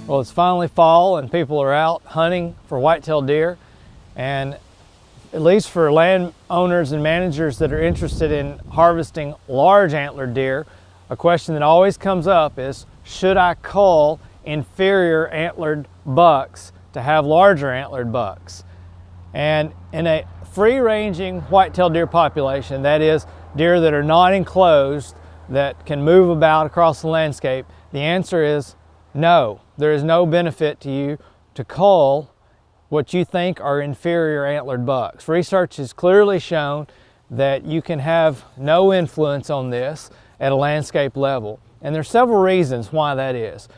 Well, it's finally fall and people are out hunting for white-tailed deer, and at least for landowners and managers that are interested in harvesting large antlered deer, a question that always comes up is, should I cull inferior antlered bucks to have larger antlered bucks? And in a free-ranging white-tailed deer population, that is, deer that are not enclosed, that can move about across the landscape, the answer is no. There is no benefit to you to cull what you think are inferior antlered bucks. Research has clearly shown that you can have no influence on this at a landscape level. And there's several reasons why that is.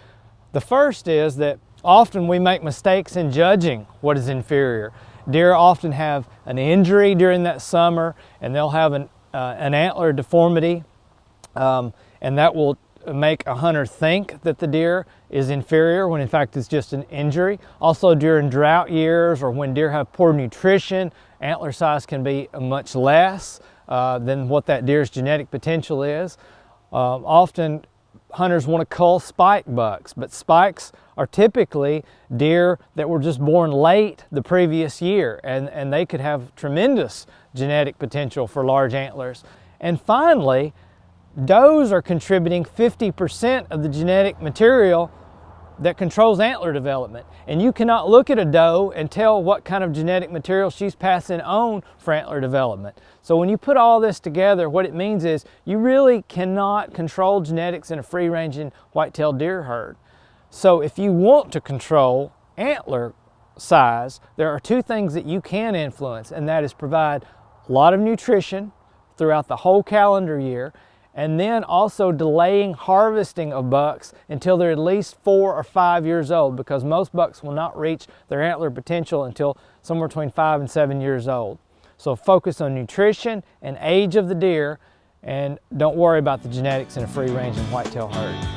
The first is that often we make mistakes in judging what is inferior. Deer often have an injury during that summer, and they'll have an antler deformity, and that will make a hunter think that the deer is inferior when in fact it's just an injury. Also, during drought years or when deer have poor nutrition, antler size can be much less than what that deer's genetic potential is. Often hunters want to cull spike bucks, but spikes are typically deer that were just born late the previous year, and they could have tremendous genetic potential for large antlers. And finally, does are contributing 50% of the genetic material that controls antler development. And you cannot look at a doe and tell what kind of genetic material she's passing on for antler development. So when you put all this together, what it means is you really cannot control genetics in a free-ranging white-tailed deer herd. So if you want to control antler size, there are two things that you can influence, and that is provide a lot of nutrition throughout the whole calendar year, and then also delaying harvesting of bucks until they're at least 4 or 5 years old, because most bucks will not reach their antler potential until somewhere between 5 and 7 years old. So focus on nutrition and age of the deer, and don't worry about the genetics in a free-ranging whitetail herd.